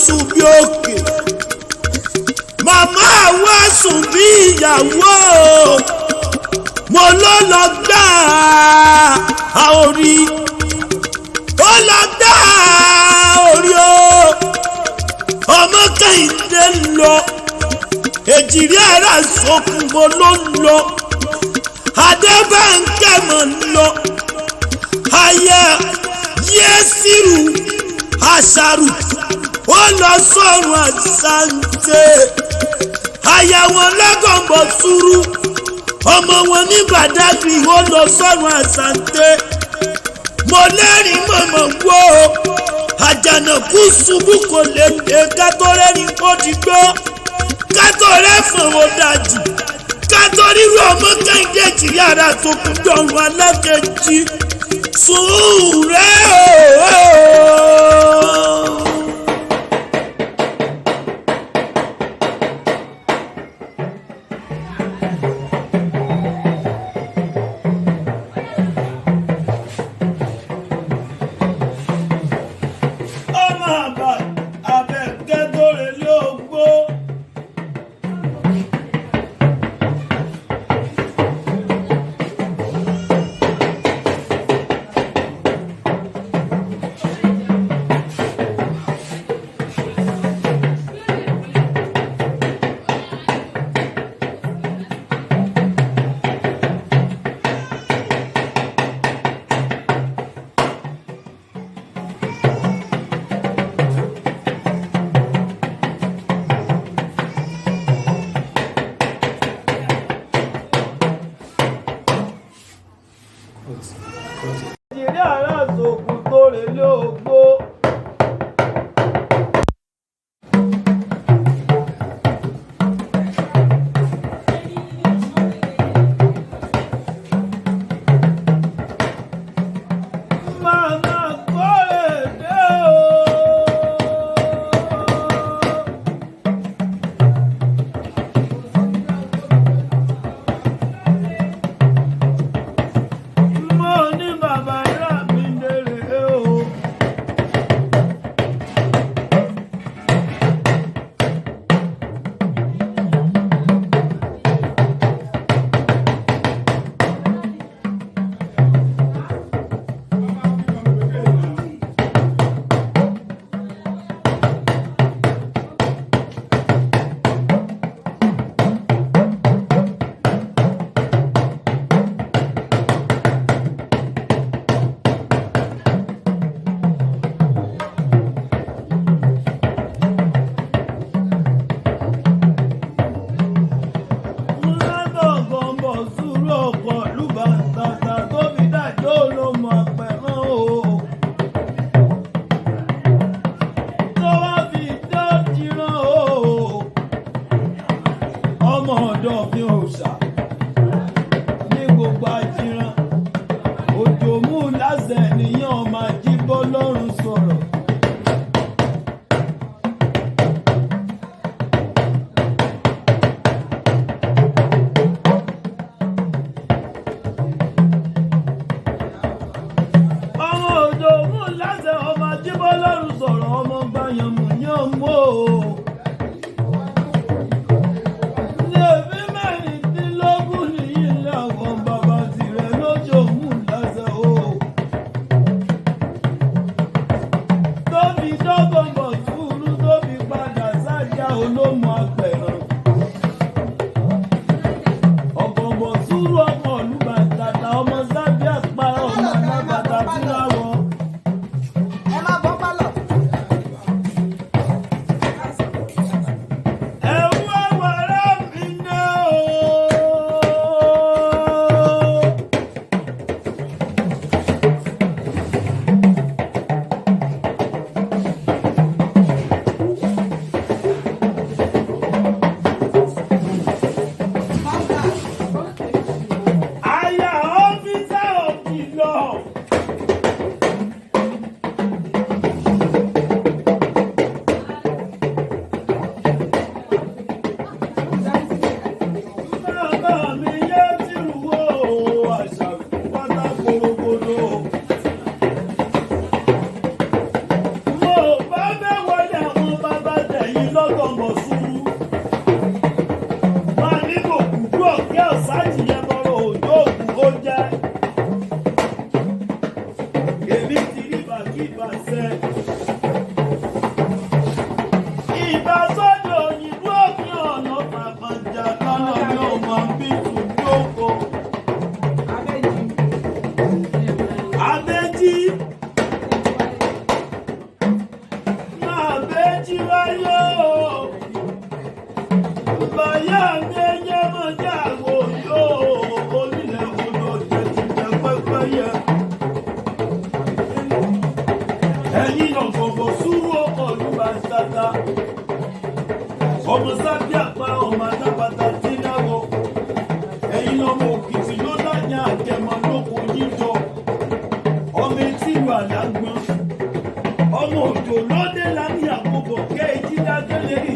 sùn bí òkè màmá wa sùn bí ìyàwó mo ló lọ gbà á orí ó lọ gbà á orí o ọmọ Kẹ́hìndé lọ èjìrí ara sọkùn mo ló lọ Adébánkẹ́ mo lọ ayé Yẹ́sìrù àṣàrù ó lọ sọ́run àṣàǹtẹ̀ àyàwó lọ́gọ̀ǹbọ̀ sùúrù ọmọ wọn ní Badagry ó lọ sọ́run àṣàǹtẹ̀ mo lẹ́rìn mọ̀mọ́ wó àjànàkú ṣubú kò lè dé kátórẹ́rìn kó ti gbọ́ kátórẹ́ fọwọ́ dájú kátóríru ọmọ Kẹ́hìndé tìrí ara tó kún dọ̀rùn alákejì sùúrù rẹ̀ Nàìjíríà aláṣòkù tó rè lé ògbó.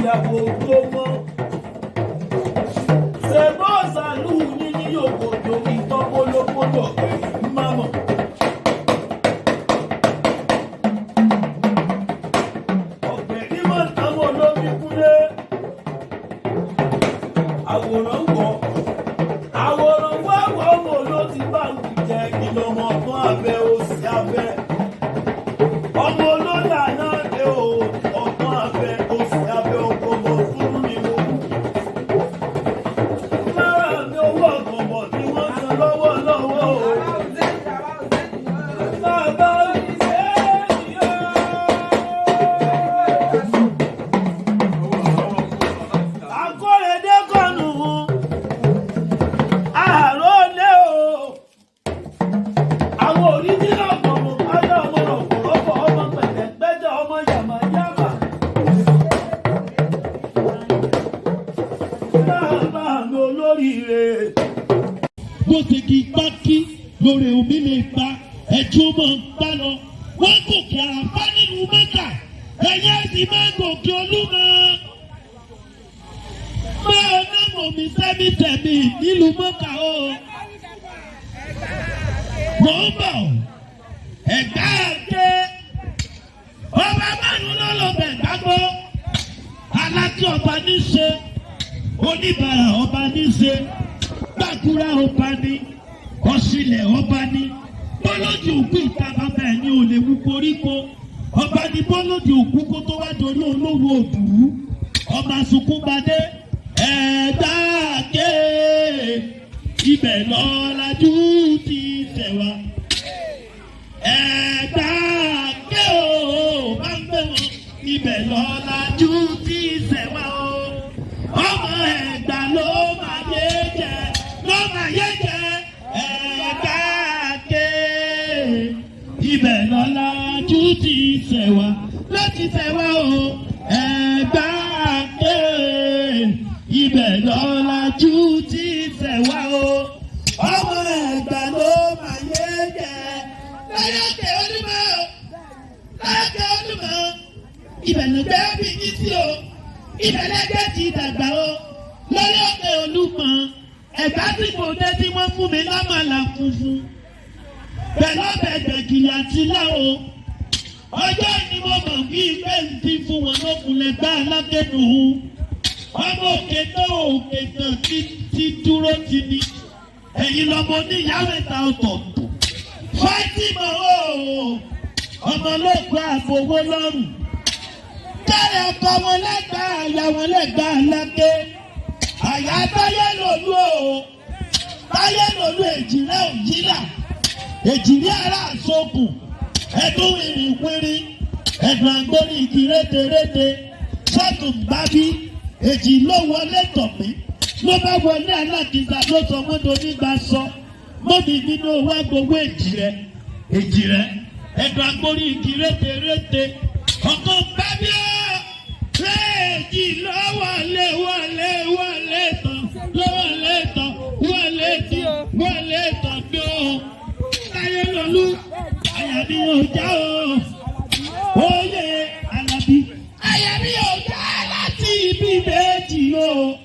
ìyàwó tó mọ́. Ṣèbọ̀ sàlù yín ní yòkòtò ìtọ́gbólógbòdò ẹ̀yìn mámọ̀. Ọ̀gbẹ̀ ní mọ̀ táwọn olómi kúlé. Àwòrán wọ̀. Àwòrán wọ̀ wọ̀ ló ti bá ń jẹ ìlọ́mọ fún abẹ́ òsì abẹ́. Ọmọ olóyè àná dé o, ọgbọ́n abẹ́ òsì abẹ́ ọgbọ̀mọ̀ fún mi o. Lára mi owó ọgbọ̀mọ̀ ni wọ́n san lọ́wọ́lọ́wọ́ o. Bàbá mi ṣe é yọ. Akóredé kọ́nù àárọ̀ lé o. Àwọn òrìjìnà ọ̀gbọ̀mọ̀ pátá ọmọ ọ̀pọ̀lọpọ̀ ọmọ pẹ̀lẹ́pẹ́jọ ọmọ yàmàyàmà. Bàbá mi olóríire. bó ṣe kí pákí lórí omi lè pa ẹjọ́ mọ̀ ń bá lọ. wọ́n gòkè àràfá nínú mẹ́ta ẹ̀yẹ́ sì máa gòkè olúmọ. máa ná mọ̀ mí sẹ́mi tẹ̀mí nílùú mọ́kà o. mò ń bọ̀ ẹ̀gbá àgbẹ̀ ọba márùn-ún lọ́lọ́bẹ̀ gbàgbọ́ alákí ọba ní ṣe oníbàárà ọba ní ṣe gbàkúrà ọba ní ọ̀ṣìlẹ̀ ọba ní bọ́lọ́dì òkú ìta bàbá ẹ̀ ní olè wú koríko ọba ní bọ́lọ́dì òkú kó tó wá dorí olówó òdùrú ọba sunkúnbadé ẹ̀ẹ́dàgé ibẹ̀ lọ́lajú ti tẹ̀ wá ẹ̀ẹ́dàgé o bá ń gbé wọn ibẹ̀ lọ́lajú ti tẹ̀ wá o ọmọ Ẹ̀gbá ló máa yé jẹ ló máa yé jẹ ẹ̀ẹ́dàgé ibẹ̀ lọ́lajú ti tẹ̀ wá láti tẹ̀ wá o ẹ̀ẹ́dàgé ibẹ̀ lọ́lajú ti tẹ̀ wá o ọmọ Ẹ̀gbá ló máa yé jẹ lọ́yọ̀kẹ́ olúmọ̀ lọ́yọ̀kẹ́ olúmọ̀ ibẹ̀ ló gbé bí yín sí o ibẹ̀ lẹ́gbẹ́ ti dàgbà o lọ́yọ̀kẹ́ olúmọ̀ Ẹ̀gbá tí kò dé tí wọ́n fún mi lámàlà funfun pẹ̀lú ọbẹ̀ gbẹ̀gìrì àti láwo ọjọ́ ni mo mọ̀ bí ìgbẹ́ ń ti fún wọn lókunlẹ̀ gbá alákẹ́nu ọmọ òkè tó òkè tán ti dúró ti ní ẹ̀yin lọ́mọ oníyàwó ẹ̀ta ọ̀tọ̀ọ̀tọ̀ fátímọ̀ o ọmọ olóògbé àfọwọ́ lọ́rùn kẹ́rẹ̀ ọkọ wọn lẹ́gbàá àyà wọn lẹ́gbàá aláké àyà táyé lòlú o táyé lòlú èjìrẹ́ òjìlà èjìrẹ́ ara àsokùn ẹ̀dùn ìrìnwérí ẹ̀dùn àgbórí igi rétérété sọ́tún bábí èjì ló wọlé tọ̀mí ló bá wọlé alákìíta ló sọ wọ́n tó nígbà sọ mọ́bí nínú owó agbowó èjìrẹ́ ẹ̀dùn àgbórí igi rétérété ọkọ̀ bábí ọ́ èjì ló wọlé tán wọlé tán bí ó táyé lọ́lú àyà mi ò já o oyè Àlàbí àyà mi ò já láti ibi méjì o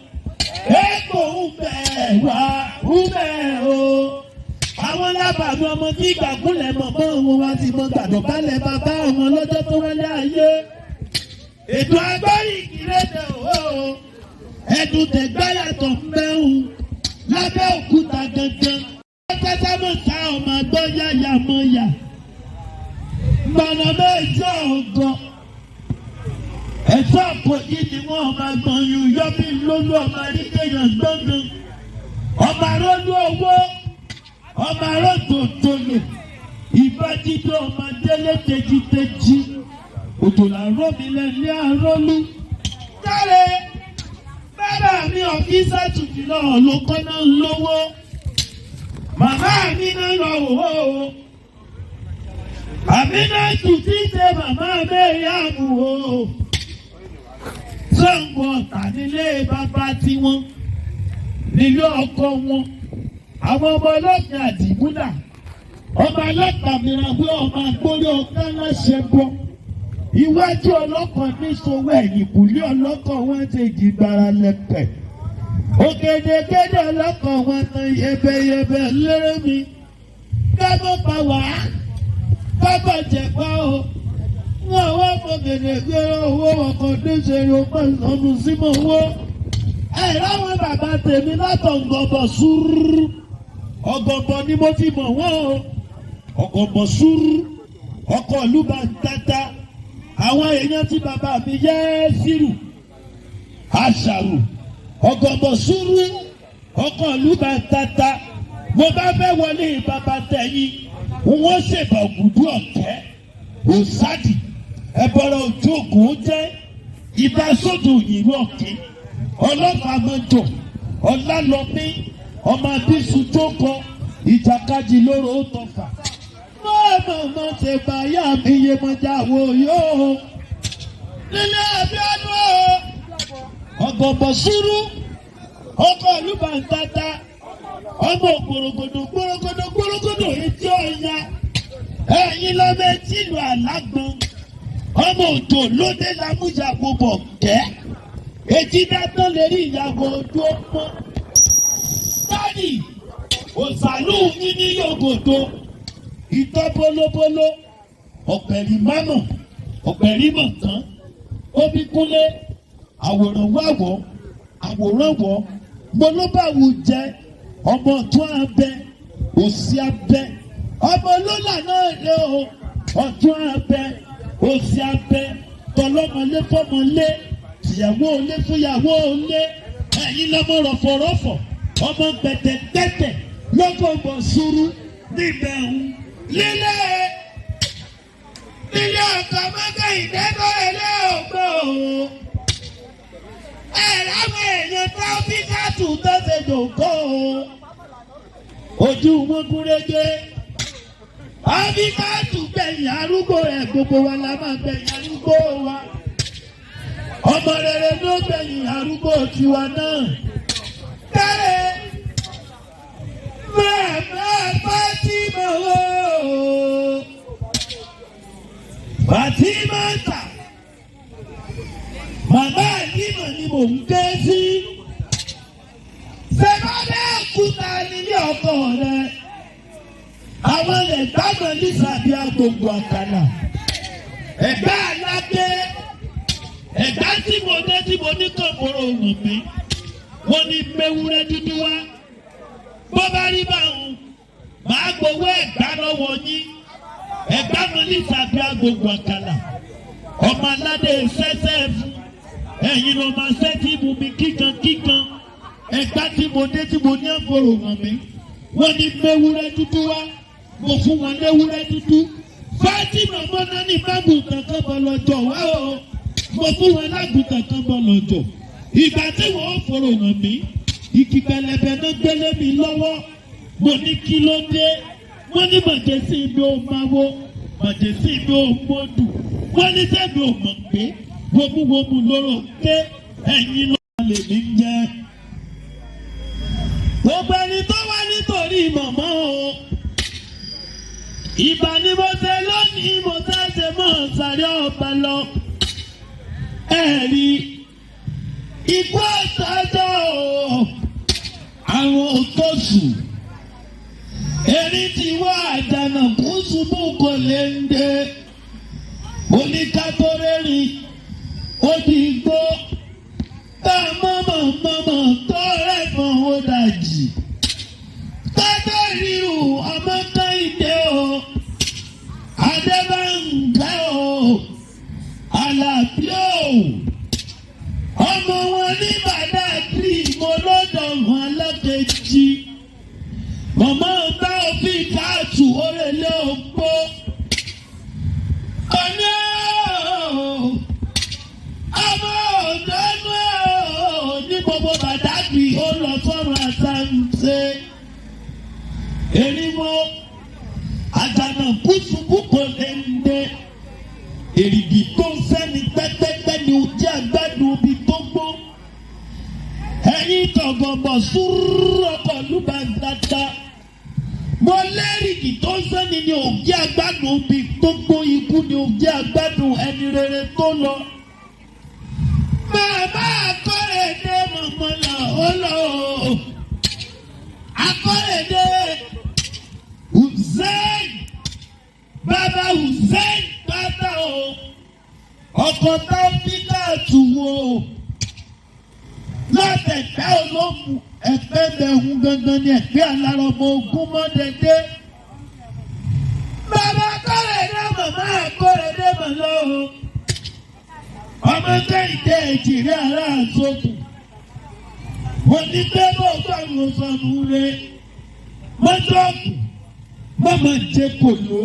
èkó ń bẹ̀ wá ń bẹ̀ o àwọn lábàánú ọmọ tí gbàgúnlẹ̀ mọ̀ mọ́ wọn wá ti mọ gbàdọ̀bálẹ̀ bàbá wọn lọ́jọ́ tó wọlé ayé ètò agbárí ìkìlẹ̀dẹ̀ o ẹ̀dùn tẹ̀gbáyàtọ̀ mẹ́hùn lábẹ́ òkúta gangan pátámọ́ta ọmọ àgbọ̀ yáyà mọ́yà gbọ̀nà méjì ọ̀gọ́ ẹ̀fọ́ àpòjì ni wọ́n ọmọ agbọ̀nyún yọ́bí lólú ọmọ àríkèyàn gbọ̀ngàn ọmọ arọ́lú owó ọmọ arọ́tòtòlè ìbájídé ọmọ délé tejiteji òtòlà rọ́mi lẹ́ni arọ́lú káre bàbá mi ọ̀fíìsà tùtù náà ló kọ́ náà lówó màmá mi náà lọ wò ó àmì náà tù tí ṣe màmá Mẹ́ríàmù o Ṣàngó Ọ̀tà nílé bàbá tiwọn nílé ọkọ wọn àwọn ọmọ ọlọ́pàá àdìmúlà ọmọ ọlọ́pàá mìíràn pé ọmọ agbórí ọ̀gá láṣẹ bọ́ Iwájú ọlọ́kọ̀ ní sowó ẹ̀yìn kùlé ọlọ́kọ̀ wọn ti jìgbára lẹ́pẹ̀. Ògèdègèdè ọlọ́kọ̀ wọn tan yẹbẹyẹbẹ lérè mi. Kábọ̀ pa wá, kábọ̀ jẹ̀pá o. Wọ́n wá fọ gèdègèdè owó ọkọ̀ níṣẹ́ ọgbọ́n ìsọnù símọ̀ owó. Láwọn bàbá tèmi látọ̀ ngọ̀bọ̀ sùúrù. Ọ̀gọ̀bọ̀ ni mo ti mọ̀ wọ́n o. Ọ̀gọ̀bọ̀ sùúrù. Ọkọ̀ ìlú bá ń tata. Àwọn èèyàn tí bàbá mi yẹ́ sírù. Àṣàrò. Ọ̀gọ̀bọ̀ sùúrù. Ọkọ̀ ìlú bá ń tata. Mo bá fẹ́ wọlé bàbá tẹ̀yìn. Wọ́n ṣèbà ògùdú ọ̀kẹ́. Òsádì. Ẹ̀bọ̀rọ̀ ojú ògùn jẹ́. Ìbá sódò òyìnbó ọ̀kẹ́. Ọlọ́pàá mọ́jọ. Ọlálọ́mí. Ọmọ abísù tó kọ. Ìjàkadì lóró ó tọfà. Mọ̀ ṣe báyà mi yé mọ́jà wo yóò. Nílé Abíọ́dún o. Ọ̀gọ̀bọ̀ sùúrù. Ọkọ̀ ìlú bá ń tata. Ọmọ gbòrògbòdò etí ọ̀ya. Ẹ̀yin lọ́mọ etí ìlú Alágbọ̀n. Ọmọ òjò lóde lámúyàwó bọ̀ kẹ́. Etí dátán lè rí ìyàwó ojú ọmọ. Sárì òsàlù yín ní yògòdò. Ìtọ́ bólóbóló. Ọ̀pẹ̀rì mámọ̀. Ọ̀pẹ̀rì mọ̀kán. Omi kúnlé. Àwòrán wàwọ̀. Àwòrán wọ̀. Gbólóbàwù jẹ. Ọmọ ọ̀tún abẹ. Òsì abẹ. Ọmọ lọ́là náà lé o. Ọ̀tún abẹ. Òsì abẹ. Tọlọ́mọlé fọmọlé. Tìyàwó olé fúyàwó olé. Ẹ̀yin lọ́mọ rọ̀fọ̀rọ̀fọ̀. Ọmọ gbẹ̀tẹ̀gbẹ̀tẹ̀. Lọ́gọ̀gbọ̀ sùúrù. Níbẹ̀ ń. Lílé ọkọ̀ mọ́tò ìdẹ́kọ̀ ilé ògbó o. Láwọn èèyàn tó fi káàtù tó ṣe dòkó o. Ojú wọn gúnrégé. Ọ́fíkàtù gbẹ̀yìn arúgbó ẹ̀ gbogbo wa la máa gbẹ̀yìn arúgbó wa. Ọmọ rere ló gbẹ̀yìn arúgbó tiwa náà. Kárẹ̀ màmá Fátímà o. Fátímà ta. Màmá Àlímà ni mò ń ké sí. Sẹ́fọ́dẹ́ òkúta nílé ọkọ rẹ̀. Àwọn lè gbàgbọ́ ní sàbí agbègbè àkàlà. Ẹ̀gbá aláké. Ẹ̀gbá tí mo dé tí mo ní kòkòrò wù mí. Wọ́n ní mẹ́wúrẹ́ dúdú wá. Bó bá rí báwọn, màá gbowó Ẹ̀gbá lọ́wọ́ yín. Ẹ̀gbá mo ní sàbí agbègbè àkàlà. Ọmọ aládé sẹ́sẹ́ fún. Ẹ̀yin ló máa ṣẹ́ tí mo mi kíkan. Ẹ̀gbá tí mo dé tí mo ní àgbòrò wọ̀n mi. Wọ́n ní mẹ́wúrẹ́ dúdú wá. Mo fún wọn léwúrẹ́ dúdú. Fátímà mọ́ná ní mágùntàn kan bọ̀ lọ́jọ́ wá o. Mo fún wọn lágùntàn kan bọ̀ lọ́jọ́. Ìgbà tí wọ́n fòrò hàn mí, igi pẹlẹbẹ náà gbélé mi lọ́wọ́. Mo ní kí ló dé? Wọ́n ní màjèsí mi ò máa wo. Màjèsí mi ò mọ́dù. Wọ́n ní sẹ́mi ò mọ̀ pé wọ́múwọ́mú lóró ké ẹ̀yin lọ́wọ́ lè ní jẹ́. Gbogbo ẹni tó wá nítorí màmá o. Ìbà ni mo ṣe lónìí mo ṣe mọ́ sáré ọba lọ. Ẹ̀rí ikú ọ̀tọ̀ọ̀tọ̀ àwọn òtòṣù. Èrí ti wá àjànà kú ṣubú kò lè ń dé. Oníkàtórẹ́rì ó di igbó. Tá mọ́mọ́ tó rẹ̀ mọ́ ó dàjì. Tọ́jọ́ ríru ọmọ Kẹ́hìndé o. Adébáǹgá o. Àlàbí o. Ọmọ wọn ní Bàdágìrì mo lọ́dọ̀ wọn alákejì. Màmá bá òfin káàtù orèlé ògbó. Ọ̀nà ọmọ òdòdó ní gbogbo Bàdágìrì ó lọ sọ́run àtàǹtẹ̀. Erinwo àjànà kùsùkù kò lè ń dé. Èrìgì tó ń sẹ́ni pẹ́pẹ́pẹ́ ni ojú àgbàdo omi tó gbó. Ẹ̀yin tọ̀gọ̀bọ̀ sùúrù ọkọ̀ lùbàdàdà. mo lẹ́rìí tó sẹ́ni ni òjì agbádùn bí gbogbo ikú ni òjì agbádùn ẹni rere tó lọ. Bàbá Akọ́rẹ̀dé mọ̀mọ́ là ó lọ. Akọ́rẹ̀dé Hussein bàbá Hussein bàbá o ọkọ̀ tábílà tùwò látẹ̀pẹ́ olóògùn ẹ̀pẹ́ bẹ̀hùn gangan ni ẹ̀pẹ́ alárọ̀mọ ogun mọ́dẹ́dẹ́. Bàbá Akọ́rẹ̀dé màmá Akọ́rẹ̀dé mọ̀ lọ o. Ọmọ Kẹ́hìndé èjìrí ará àsopọ̀. Wọ́n ní pé bó gbàgbọ́ sọnù rẹ̀. Mọ́tọ́ọ̀kù mọ́mọ́ jẹ kòló.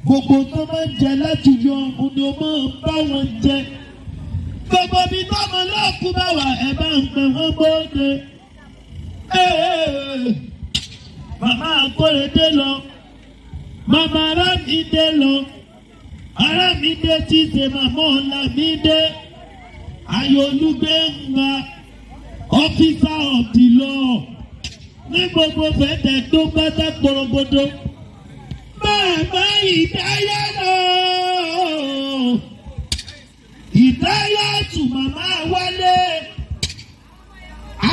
Gbogbo tó máa ń jẹ láti yọ ọ̀hún ni ó máa ń bá wọn jẹ. Gbogbo bí tọ́mọ náà kú bá wà ẹ̀ bá ń pè wọ́n bóde. Màmá Akọ́rẹ̀dé lọ. Màmá Arámidé lọ. Arámidé tí ṣe màmá Ọlámídé. Ayọ̀olúgbé ń gba ọ́fíìsà ọ̀dì lọ. Ní gbogbo fẹ́tẹ̀ tó gbátá gbòrògbòdò. Bàbá Ìdáyà lọ. Ìdáyà tù màmá Wálé.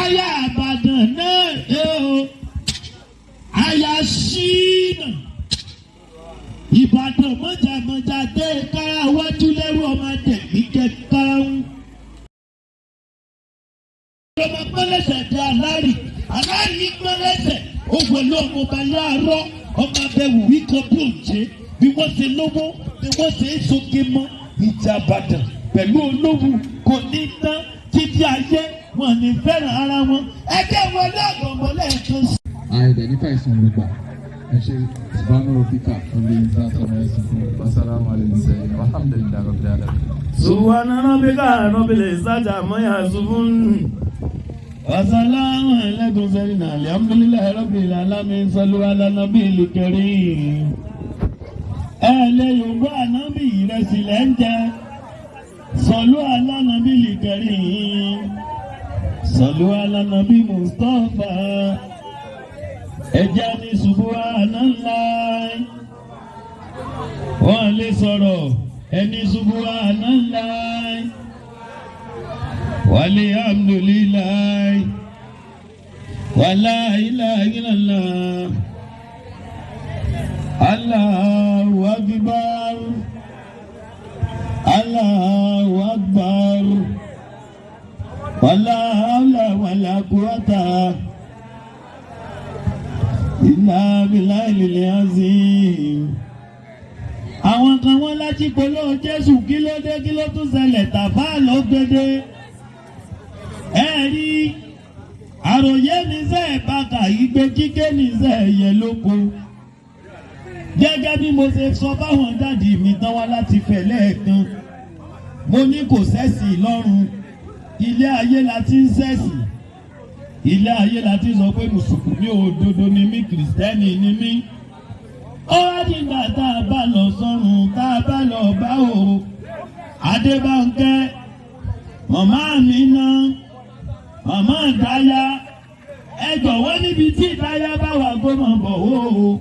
Aya Ìbàdàn náà ẹ o. Aya Ṣínà. Ìbàdàn mọ̀jàmọ̀jà dé kára wájú lẹ́rù ọmọ tẹ̀mí jẹ káráhùn. Ọmọ pẹ́lẹ́sẹ̀ dé alárì pẹ́lẹ́sẹ̀ ó wọlé ọmọ balẹ̀ àárọ̀ ọmọ abẹ́wò wíkọ́ bí òjé bí wọ́n ṣe lówó bí wọ́n ṣe é sókè mọ́ ìjà Ìbàdàn pẹ̀lú olówó kò ní tán títí ayé wọn ní fẹ́ràn ara wọn ẹgbẹ́ wọlé àgbọ̀nmọ́lẹ̀ kan. I identify some Yoruba. Actually, Subhanahu Rabbika, Assalamu alaikum. Alhamdulillah Rabbil Alamin. Subhana rabbika rabbil izzati amma yasifun. Assalamu alaikum sayyidina alhamdulillahi rabbil alamin sallu ala nabiyil karim. Ẹ̀lẹ́ Yorùbá ànábì ìrẹsì lẹ́ ń jẹ. Sallu ala nabiyil karim. Sallu ala nabi Mustafa. Ẹja ní subhanallah. Wọ́n lè sọ̀rọ̀ ẹni subhanallah. Walhamdulillah. Wala ilaha illallah. Allahu akbar. Allahu akbar. Wala hawla wala quwwata. Inna billahi al-azim. Àwọn kan wọ́n láti polówó Jésù kí ló dé kí ló tún ṣẹlẹ̀ tàfà ló gbédé. Ẹ rí àròyé ní sẹ́ ìbáka ìgbé kíké ní sẹ́ ẹ̀yẹ lóko. Gẹ́gẹ́ bí mo ṣe sọ báwọn dádì mi tán wá láti fẹ̀ lẹ́ẹ̀kan. Mo ní kò sẹ́sì lọ́run. Ilé ayé la ti ń sẹ́sì. Ilé ayé la ti sọ pé mùsùlùmí òdodo ni mí, kìrìsìtẹ́nì ni mí. Ó wá nígbà tá a bá lọ sọ́run, tá a bá lọ bá o. Adébánkẹ́, màmá mi náà, màmá Ìdáyà. Ẹ jọ̀wọ́ níbi tí Ìdáyà bá wà gómọ̀ bọ̀ o.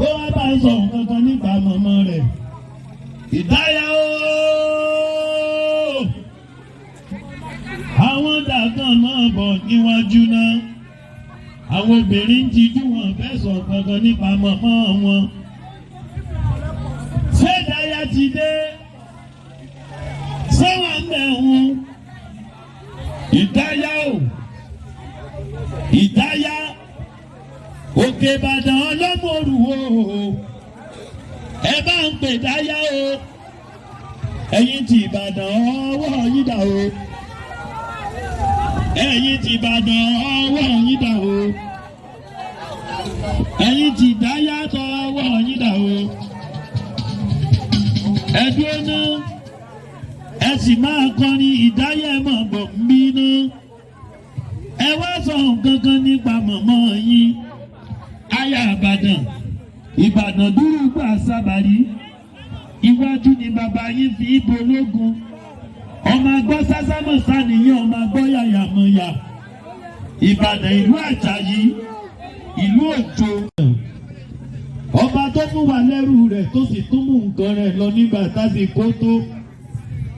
Ó wá bá sọ nǹkan kan nípa màmá rẹ̀. Ìdáyà o. Àwọn dàgbọ́n máa bọ̀ níwájú náà. Àwọn obìnrin ti jú wọn fẹ́ sọ kankan nípa màmá wọn. Ṣé Ìdáyà ti dé? Ṣé wọ́n ń bẹ̀ wọ́n? Ìdáyà o. Ìdáyà. Òkè Ìbàdàn ọlọ́mọ̀rù o. Ẹ bá ń pè Ìdáyà o. Ẹ̀yin ti Ìbàdàn ọwọ́ yín dà o. Ẹ̀yin ti Ìbàdàn ọwọ́ yín dà o. Ẹ̀yin ti Ìdáyà tọ ọwọ́ yín dà o. Ẹ dúró náà. Ẹ sì máa kọrin Ìdáyà mọ̀ bọ̀ ń bí náà. Ẹ wá sọ nǹkan kan nípa màmá yín. Aya Ìbàdàn. Ìbàdàn dúró gbà sábàrí. Iwájú ni bàbá yín fi ibo ológun. Ọmọ agbọ́ sásámọ̀ sàníyàn ọmọ agbọ́ yàyàmọ̀yà. Ìbàdàn ìlú Àjàyí, ìlú Òjò. tó fún wa lẹ́rù rẹ̀ tó sì tún mú nǹkan rẹ̀ lọ nígbà tásìkò tó.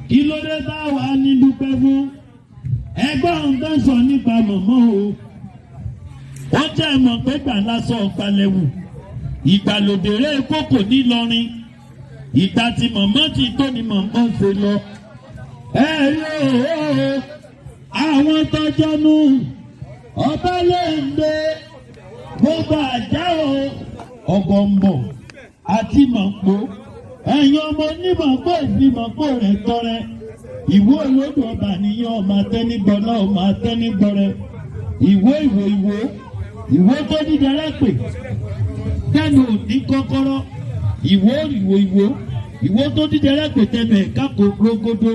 Kí ló dé táwa ní dúpẹ́ fún? Ẹgbẹ́ ohun tó ń sọ nípa mọ̀mọ́ o. Wọ́n jẹ́ mọ̀ pé gbà lásán ọ̀pálẹ̀wù. Ìgbàlódéré kókò nílọrin. Ìgbà tí mọ̀mọ́ ti tó ni mọ̀mọ́ ṣe lọ. Ẹ rí o, àwọn tọ́jọ́nú ọba lè ń gbé gbogbo àjá o ọ̀gọ̀mọ̀ àti mọ̀pọ̀ ẹ̀yin ọmọ onímọ̀pọ̀ ìfimọ̀pọ̀ rẹ̀ tọrẹ ìwé olódò ọba nìyẹn ọmọ atẹ́nigbọ́lá ọmọ atẹ́nigbọ́rẹ ìwé tó dídẹrẹ́ pè tẹnu òní kọ́kọ́rọ́ ìwé tó dídẹrẹ́ pè tẹnu ẹ̀ka kò rógódó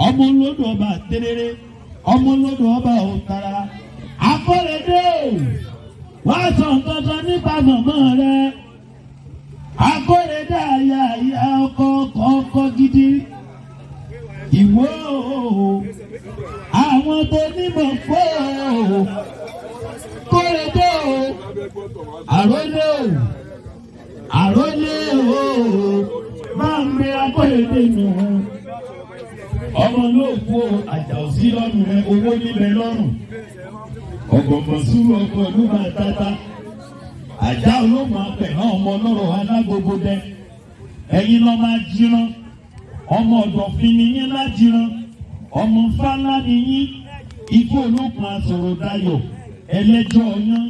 ọmọ olódò ọba àtẹrẹrẹ ọmọ olódò ọba òtara akọ́rẹ́dẹ́ wá sọ nǹkan kan nípa mọ̀mọ́ rẹ akọ́rẹ́dẹ́ àyà ọkọ̀ gidi ìwọ àwọn tó nímọ̀ pọ̀ kọ́rẹ́dẹ́ àrólé máa ń gbé akọ́rẹ́dẹ́ nù ọmọ ló kú àjà òsí lọ́rùn rẹ owó níbẹ̀ lọ́rùn ọgbọ̀gbọ̀n súrù ọkọ̀ ìlú máa tata àjà olóòmù apẹ̀ náà ọmọ ọlọ́rọ̀ alágbogbo dẹ ẹ̀yin lọ́ máa jíran ọmọ ọ̀dọ̀fin ni yín lájíran ọmọ fálá ni yín ikú olókun asọ̀rọ̀ dayọ̀ ẹlẹ́jọ́ ọyán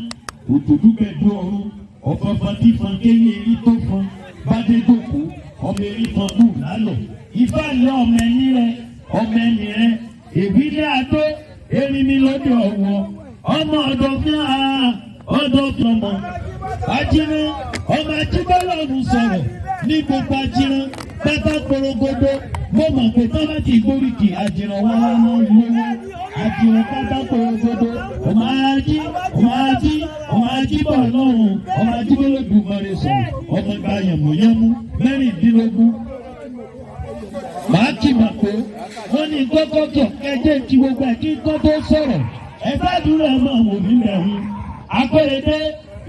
òtòdúgbẹ̀dú ọ̀run ọ̀fọ̀fọ̀ tí fan kéyìn erí tó fan bádégòkó ọmọ erí fan lù lálọ̀ ifá ilé ọmọ ẹni rẹ ọmọ ẹni rẹ èbílẹ̀ àdó erinmi lóde ọ̀wọ́ ọmọ ọ̀dọ̀fin ọmọ ajíran ọmọ ajíbọ́lọ́run sọ̀rọ̀ ní gbogbo ajíran pátá porogodo mo mọ̀ pé tó bá ti gbóríkì àjìrán wọn wá mọ́ lówó àjìrán pátá porogodo ọmọ ajíbọ̀ lọ́rùn ọmọ ajíbọ́lọ́dún mọ́rẹ́ sọ̀rọ̀ ọmọ gba yẹ̀mọ̀yẹ́mú mẹ́rìndínlógún. Màá kì mà pé wọ́n ní kọ́kọ́ kọ̀ kẹjẹ́ ti gbogbo ẹ̀ kí kọ́ tó sọ̀rọ̀ ẹ bá dúró ẹ máa wò mí lẹ́hìn akọ́rẹ́dẹ́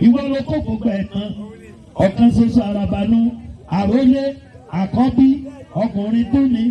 ìwọ ló kó gbogbo ẹ̀ tán ọ̀kan ṣoṣo àràbànú àrólé àkọ́bí ọkùnrin tó ní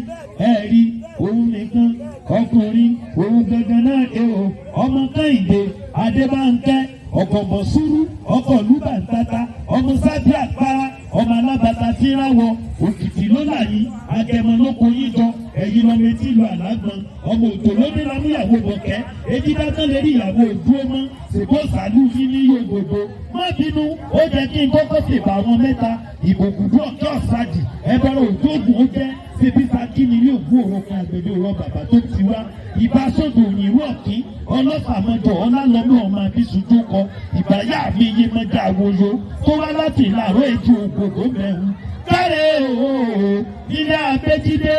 ẹ̀rí òun nìkan ọkùnrin òun gangan náà dé o ọmọ Kẹ́hìndé Adébánkẹ́ ọ̀gọ̀mọ̀ sùúrù ọkọ̀ lùbàǹtàtà ọmọ sábì àpárá ọmọ alábàtà tíráwọ òkìtì lọ́là yìí agẹmọ lóko yín jọ ẹ̀yin lọ́mọ etí ìlú àlágbọ̀n ọmọ òtò lóde lámúyàwó bọ̀kẹ́ èjì dáná lè rí ìyàwó òdúró mọ́ ṣèbó sàlù yín ní yògbòdo má bínú ó jẹ́ kí n kọ́kọ́ ṣèbà àwọn mẹ́ta ìbòkùdú ọ̀kẹ́ ọ̀sádì ẹ̀bọ̀rọ̀ òjòògùn ó jẹ́ ṣebí sakini ní ògùn òrùka àgbẹ̀dẹ òrọ̀ bàbá tó ti wá ìbá sódò òyìnbó ọ̀kín ọlọ́fàmọ́jọ ọlálọ́mọ ọmọ àbísùn tó kọ ìbáyà mi yé mọ́jà àwòyó tó wá láti ìlàrọ̀ ètò ògbòdó mẹ́rin káre ooo ilé abẹ́jídé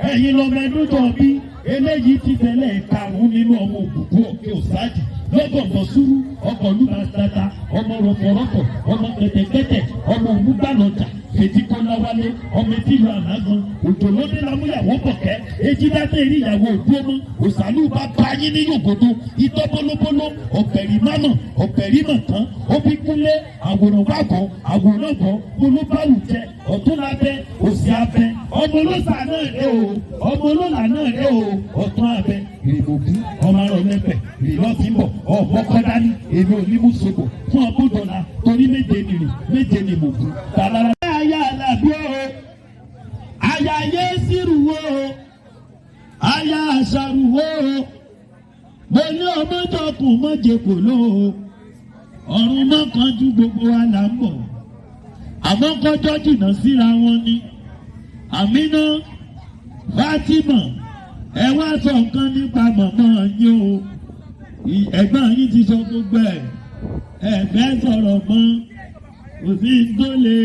ẹ̀yin lọ́mọ ẹnu jọ bí eléyìí ti tẹ̀lé karùn-ún nínú ọmọ òkùnkùn òkè òsáàdì lọ́gọ̀ọ̀gọ̀ sùúrù ọkọ̀ lùbàtàtà ọmọ rọ̀fọ̀rọ̀fọ̀ ọmọ kẹ̀tẹ̀kẹ̀tẹ̀ ọmọ òmùgbàlọ́jà fètìkọ́lá wálé ọmọ etí ìlú ànágan òjòlódé lámúyàwó bọ̀kẹ́ ejídáté rí ìyàwó òdúrómọ́ òsàlù bá bá yín ní yògòdó itọ́ bólóbóló ọ̀pẹ̀rìmánà ọ̀pẹ̀rìmọ̀tán óbíkúnlé àwòrán wàgọ̀ àwòrán bọ̀ bolóbálùjẹ ọ̀tún lábẹ́ òsì abẹ́ ọmọ olóṣà náà rẹ o ọmọ olóṣà náà rẹ o ọ̀tún abẹ́ ìrìbòkú ọmọ arọ lẹ́pẹ̀ ìrìlọ́tìmọ̀ ọ̀mọ́kọ́dání èmi ò ní mú sopọ̀ fún ọgbọ́dọ̀la torí méje ni mò kú tàlára. Aya Àlàbí o, aya Yésírù o, aya Àṣàrù o, mo ní ọmọdékùn mọ́jẹ̀kọ̀ ló o, ọ̀run mọ́kànjú gbogbo wa là ń bọ̀, àmọ́ kọjọ́ jìnnà síra wọn ni, Àmínà, Fátímà, ẹ wá sọ nǹkan nípa mọ̀mọ́ yín o, ẹ̀gbọ́n yín ti sọ gbogbo ẹ̀ fẹ́ sọ̀rọ̀ mọ́, òfin tó le.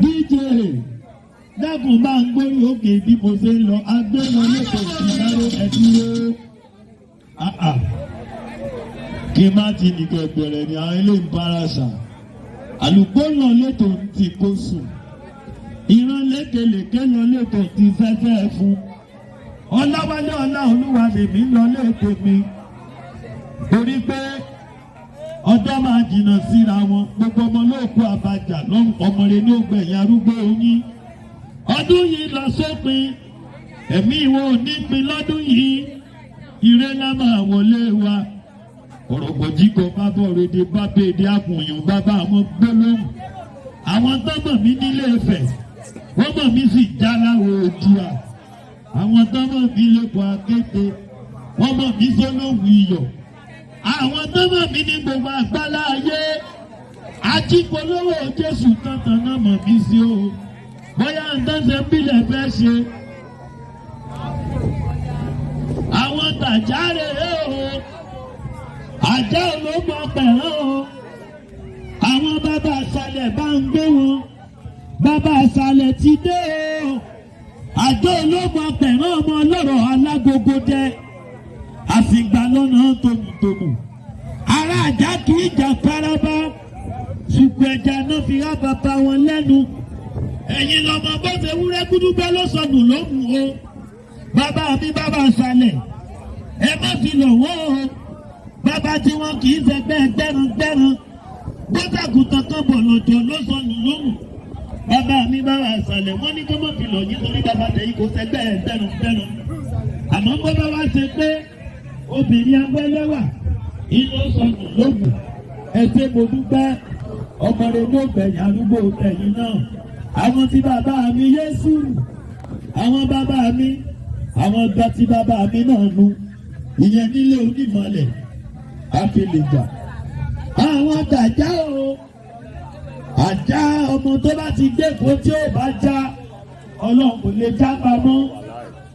DJ dákun máa ń gbórí òkè bí mo ṣe ń lọ agbẹ́nà lẹ́kọ̀ọ́ ìdáró ẹ̀dúró. Kí má ti nìkan bẹ̀rẹ̀ ní àwọn ilé ìbárasà. Àlùkòlò lẹ́tọ̀ọ́ ti kó sùn. Ìran lékelèké lọ lẹ́tọ̀ọ́ ti fẹ́fẹ́ fún. Ọláwálé Ọláolúwa lèmi lọ lẹ́tọ̀ọ́ mi. Torí pé ọjọ́ máa jìnnà síra wọn gbogbo ọmọ lóòkù àbájá lọ́rùn ọmọlẹ́ ní ògbẹ̀yìn arúgbó yín ọdún yìí lọ sópin ẹ̀mí wọn ò ní pin lọ́dún yìí ire la máa wọlé wa ọ̀rọ̀gbọ̀jì kò bá bọ̀ rèdè bá bèdè àkùnyàn bàbá àwọn gbólóhùn àwọn tó mọ̀ mí nílé Ifẹ̀ wọ́n mọ̀ mí sì jáláwo Oòduà àwọn tó mọ̀ mí lẹ́kọ̀ọ́ Akéte wọ́n mọ̀ mí sólóhùn iyọ̀ àwọn tó mọ̀ mí ní gbogbo àgbálá ayé àtìpolówó Jésù tọ̀tàn náà mọ̀ mí sí o bóyá ǹdọ́sẹ̀ bílẹ̀ fẹ́ ṣe àwọn tàjáre o àjẹ́ ológun ọpẹ̀rán o àwọn bàbá àṣàlẹ̀ bá ń gbé wọn bàbá àṣàlẹ̀ ti dé o àjẹ́ ológun ọpẹ̀rán ọmọ ọlọ́rọ̀ alágogo dẹ àfìgbà lọ́nà tòmùtòmù ará àjà kì í jà faraba ṣùgbọ́n ẹja náà fi há bàbá wọn lẹ́nu ẹ̀yin lọ́mọ bó ṣe wúrẹ́ gúdúgbẹ́ ló sọnù lóhùn o bàbá mi bàbá àṣàlẹ̀ ẹ má fi lọ̀ wọ́n o bàbá tí wọn kì í fẹgbẹ́ gbẹ́rùngbẹ́rùn gbọ́dàgùtàn kan bọ̀ lọ́jọ́ ló sọnù lóhùn bàbá mi bàbá àṣàlẹ̀ wọ́n ní kí wọ́n fi lọ̀ yín torí bàbá tẹ̀yìn kò fẹgbẹ́ gbẹ́rùngbẹ́rùn àmọ́ bàbá wa ṣe pé obìnrin awẹ́lẹ́wà inú sọnù lóhùn ẹsẹ̀ mo dúpẹ́ ọmọdé ló gbẹ̀yìn arúgbó tẹ̀yìn náà àwọn tí bàbá mi Yésù àwọn bàbá mi àwọn ọgbà tí bàbá mi náà nu ìyẹn nílé onímọ̀lẹ̀ àfẹlẹ̀jà àwọn gàjá o àjá ọmọ tó bá ti dẹ́kun tí ó bá já Ọlọ́run kò lè já pamọ́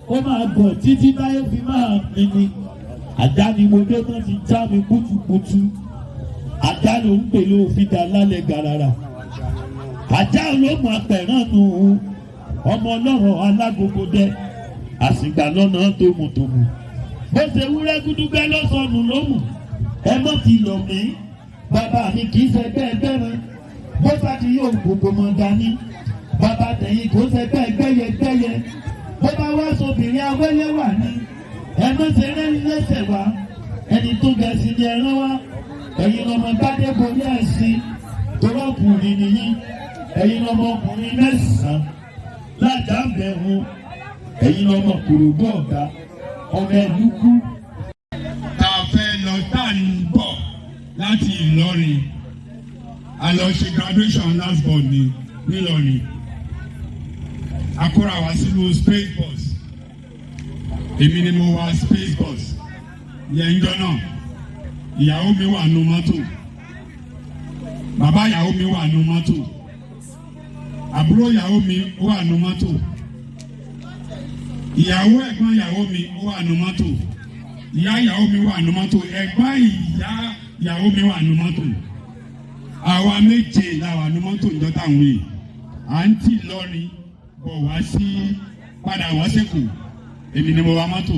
ó máa gọ̀ títí táyé fi máa mi ni àjá ni mo dé tán ti já mi kútukútu àjá ló ń pèlè òfin dà lálẹ́ gàràrà àjá olóògùn apẹ̀rán nù ọmọ ọlọ́rọ̀ alágogo dẹ àsìgbà lọ́nà tòmùtòmù bó ṣe wúrẹ́ gúdúgbẹ́ lọ́sọ̀nù lóhùn ẹ mọ́ ti lọ̀ mí bàbá mi kì í ṣe bẹ́ẹ̀ bẹ́ẹ̀ bó bá ti yóò gbogbo mọ̀ dání bàbá tẹ̀yìn kò ṣe bẹ́ẹ̀ gbẹ́yẹ bó bá wá sobìnrin awẹ́lẹ́wà ní ẹ mọ́ ṣe rẹ́ni lẹ́sẹ̀ wá ẹni tó gẹ̀ẹ́sì ni ẹ rán wá ẹ̀yin ọmọ gbádé borí ẹ̀sìn tó lọ́kùnrin nìyí ẹ̀yin ọmọkùnrin mẹ́sàn-án lájàmbẹ̀hún ẹ̀yin ọmọ kòròdú ọ̀gá ọmọ ẹ̀dúkú. tá a fẹ́ lọ tá a ń bọ̀ láti Ìlọrin a lọ ṣe graduation last born ní Ìlọrin a kóra wá sínú space bus èmi ni mo wá space bus yẹn ń jọ náà ìyàwó mi wà nù mọ́tò bàbá ìyàwó mi wà nù mọ́tò àbúrò ìyàwó mi wà nù mọ́tò ìyàwó ẹ̀gbọ́n ìyàwó mi wà nù mọ́tò ìyá ìyàwó mi wà nù mọ́tò ẹ̀gbọ́n ìyá ìyàwó mi wà nù mọ́tò àwa méje la wà nù mọ́tò ìjọta àwọn yìí à ń tì lọ́rin bọ̀ wá sí padà wá sẹ́kù èmi ni mo wá mọ́tò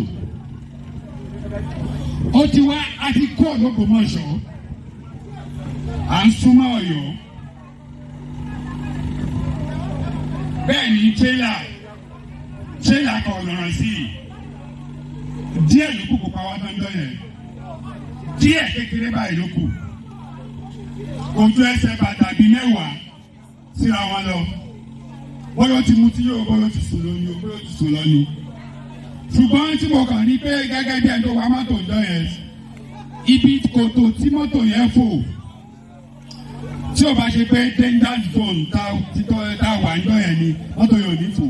ó ti wá a ti kó Ògbómọ̀ṣọ́ à ń súnmọ́ Ọ̀yọ́ bẹ́ẹ̀ ni tírélà kan lọ́rọ̀ sí i díẹ̀ ló kù kó pa wá dandan yẹn díẹ̀ kékeré báyìí ló kù ojú ẹsẹ̀ bàtà bíi mẹ́wàá síra wọn lọ bóyá ti mu tí yóò bóyá ti sùn lónìí o bóyá ti sùn lónìí ṣùgbọ́n tí mo kàn ní pé gẹ́gẹ́ bí ẹni tó wa mọ́tò jọ yẹn ibi kòtò tí mọ́tò yẹn fò tí o bá ṣe pé danger zone tá wà ń jọ yẹn ni mọ́tò yẹn ò ní fò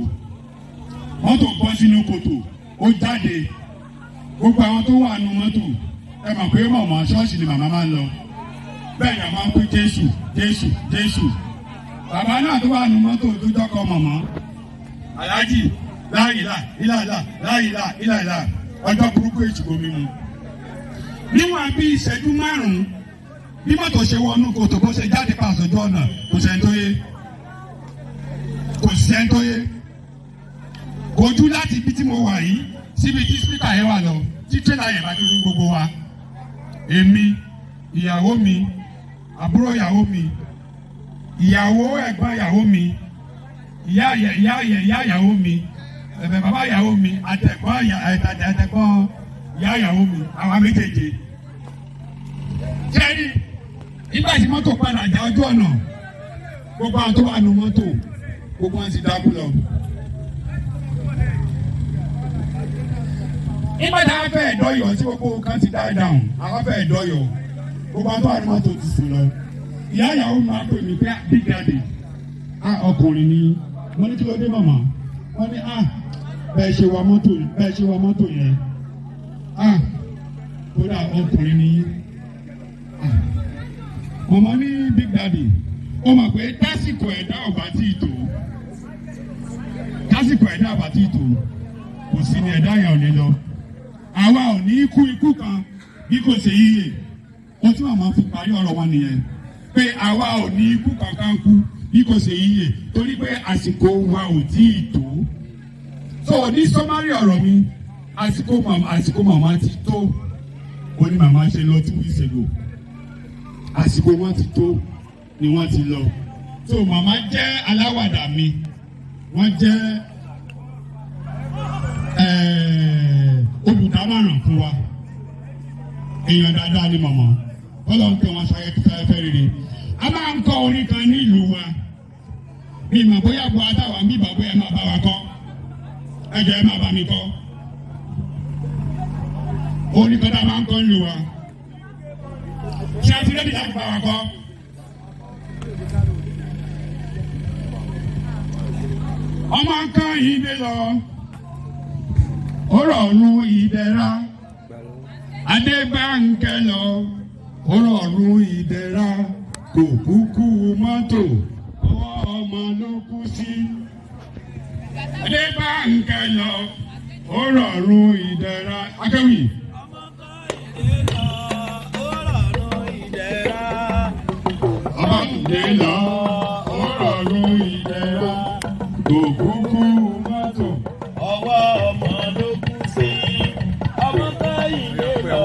mọ́tò bọ́ sínú kòtò ó jáde gbogbo àwọn tó wà nù mọ́tò ẹ mọ̀ pé mọ̀mọ́ ṣọ́ọ̀ṣì ni màmá máa ń lọ bẹ́ẹ̀ ni a máa ń pè Jésù Jésù Jésù bàbá náà tó wà nù mọ́tò tó jọ́kọ̀ mọ̀mọ́ aláàjì láìlà ìlàlà láìlà ìlàlà ọjọ́ burúkú èjìgbò mímu níwọ̀n bí ìṣẹ́jú márùn-ún bí mọ́tò ṣe wọnú kòtò bó ṣe jáde pa àṣọjọ́ ọ̀nà kò sẹ́ni tó yé kojú láti ibi tí mo wà yìí síbi tí spíkà yẹn wà lọ tí tírélà yẹn bá dúró gbogbo wa èmi ìyàwó mi àbúrò ìyàwó mi ìyàwó ẹ̀gbọ́n ìyàwó mi ìyá ìyàwó mi ẹ̀bẹ̀ bàbá ìyàwó mi àtẹ̀gbọ́n ìyá ìyàwó mi àwa méjèèjì. Jẹ́rìí nígbà tí mọ́tò padà já ojú ọ̀nà gbogbo àwọn tó wà nù mọ́tò gbogbo wọn ti dákú lọ. nígbà tí àwọn fẹ́ẹ̀ dọ́yọ̀ tí gbogbo kan ti die down àwọn fẹ́ẹ̀ dọ́yọ̀ gbogbo àwọn tó wà nù mọ́tò ti sùn lọ. ìyá ìyàwó máa pè mí pé big daddy ọkùnrin ni wọ́n ní kí ló dé màmá wọ́n ní bẹ́ẹ̀ ṣe wa mọ́tò yẹn kódà ọkùnrin ni màmá ní big daddy ó mọ̀ pé tásìkò ẹ̀dá ọ̀bá tí ì tó kò sí ní ẹ̀dá yẹn ò ní lọ àwa ò ní ikú kan bí kò ṣe yíyè ó tí màmá fi parí ọ̀rọ̀ wọn nìyẹn pé àwa ò ní ikú kankan kú bí kò ṣe yíyè torí pé àsìkò wa ò tí ì tó so ní sọmárì ọ̀rọ̀ mi àsìkò màmá ti tó ó ní màmá ṣe lọ 2 weeks ago àsìkò wọn ti tó ni wọ́n ti lọ so màmá jẹ́ aláwàdà mi wọ́n jẹ́ olùdámọ̀ràn fún wa èèyàn dáadáa ni màmá Ọlọ́run pé wọ́n sáyẹ́fẹ́ rere a máa ń kọ́ orin kan ní ìlú wa bí mà bóyá bu adáwa ń bí bàbá ẹ máa bá wa kọ́ ẹ jẹ́ ẹ máa bá mi kọ́ orin kan tá a máa ń kọ́ nílùú wa ṣé a ti rẹ́dí láti bá wa kọ́. ọmọ kan ìdè lọ ó rọrùn ìdẹ̀ra Adébánkẹ́ lọ ó rọrùn ìdẹ̀ra kò kúkú mọ́tò ọwọ́ ọmọ ló kú sí. Adébánkẹ́ lọ ó rọrùn ìdẹ̀ra akẹ́wì. ọmọ ìdè lọ ó rọrùn ìdẹ̀ra kò kúkú mọ́tò ọwọ́ ọmọ ló kú sí. ọmọ káyìn lè lọ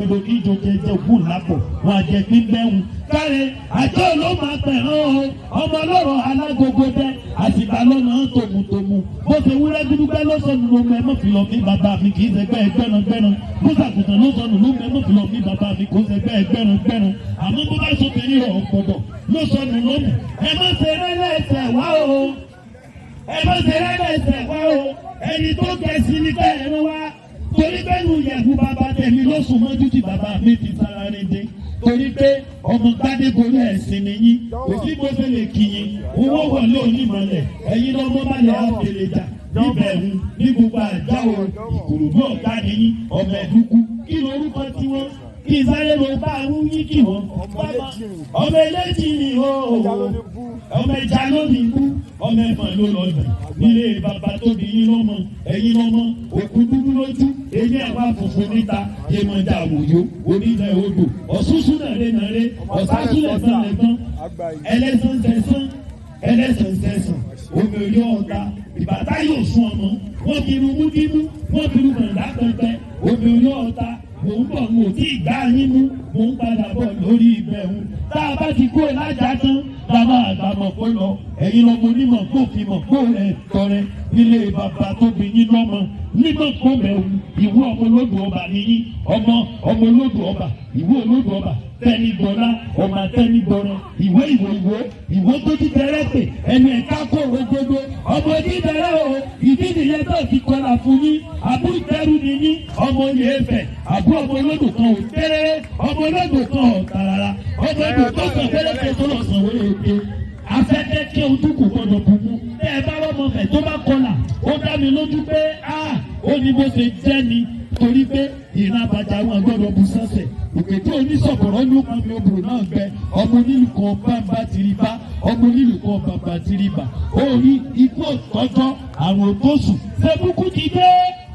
gbogbo kí jọ jẹjẹ òkú lápò wọn àjẹ gbígbẹ́hùn káre àjọ ló máa pẹ̀rán o ọmọ ọlọ́rọ̀ alágogo dẹ àtìgbà lọ́nà tòmùtòmù bó ṣe wúrẹ́ dúdúgbẹ́ lọ́sọ̀nù ló mẹ́ mọ́fìlọ́ mi bàbá mi kì í ṣẹgbẹ́ gbẹ́rangbẹ́ran bó ṣàkùtàn lọ́sọ̀nù ló mẹ́ mọ́fìlọ́ mi bàbá mi kò ṣẹgbẹ́ gbẹ́rangbẹ́ran àmọ́ bó bá sọ tẹ̀lé rọ̀ gbọ́dọ̀ lọ́sọ̀nù lónìí ẹ má ṣe rẹ́lẹ́sẹ̀ wá o ẹ má ṣe rẹ́lẹ́sẹ̀ wá o ẹni tó kẹsì ní kẹrin wá torí pé nu yẹ̀kú bàbá tẹ̀mí ló sùn mọ́jú tí bàbá mi ti sára rẹ̀ dé torí pé ọmọ gbádégorí ẹ̀sìn nìyí òsì bó ṣe lè kìyìn owó wọlé onímọ̀lẹ̀ ẹ̀yin lọ́mọ balẹ̀ àfẹlẹ̀jà níbẹ̀rù ní gbogbo àjáwò Ìkòròdú ọ̀gá nìyí ọmọ ẹ̀dúkú kí lorúkọ tiwọn kí sáré ló bá ń yí kí wọn ọmọ eléjì ni o ọmọ ẹja ló ní ikú ọmọ ẹ̀fọn ló lọ bẹ̀ nílé bàbá tóbi yín lọ́mọ ẹ̀yin lọ́mọ òkú dúdú lójú èyí ẹ̀wà funfun níta yémọ̀jà àwòyó onílẹ̀ odò ọ̀ṣunṣun nàrẹ́ ọ̀ṣáṣúlẹ̀ sànlẹ̀gbọ́n ẹlẹ́sàn omi orí ọ̀gá ìbàdá yóò sún ọmọ wọ́n fi irun mú dímú wọ́n fi irun kàndá pẹpẹ omi orí ọ̀tá mò ń bọ̀ mo tí ì gbá yín mú mò ń padà bọ̀ lórí ìbẹ̀rù tá a bá ti kó lájà tán bàbá àgbàmọ̀ kó lọ ẹ̀yin lọ́mọ onímọ̀ kó fi mọ̀ kó rẹ̀ tọrẹ nílé bàbá tó bí yín lọ́mọ nímọ̀ kó bẹ̀rù ìwọ ọmọ olódò ọba nìyí ọmọ olódò ọba ìwọ olódò ọba tẹni gbọ́lá ọmọ tẹni gbọ́rọ̀ ìwọ tó ti bẹ̀rẹ̀ pé ẹni ẹ̀ka kó rogodo ọmọ ní bẹ̀rẹ̀ o ìdí nìyẹn tó ti kọlà fún yín àbúrò tẹ́rù nìyí ọmọ yẹn fẹ̀ àbúrò ọmọ olódò kan ò tẹ́rẹ́ ọmọ olódò kan ò tàràrà ọmọ olódò tó sàn fẹ́rẹ́ tó lọ sàn wọlé òde afẹ́fẹ́ kí ohun tó kù gbọdọ̀ kúkú tẹ́ ẹ bá lọ́mọ fẹ̀ tó bá kọlà ó dá mi lójú pé ó ní bó ṣe jẹ́ ni torí pé ìran àbàjá wọn gbọdọ̀ bu sọ́sẹ̀ òkè tó oníṣọ̀kọ̀rọ̀ ló máa mi obìnrin náà gbẹ ọmọ onílù kan bàbá tìrìbá ọmọ onílù kan bàbá tìrìbá orí ikú ọ̀tọ́jọ́ àrùn òtóṣù fẹ́bùkù ti dé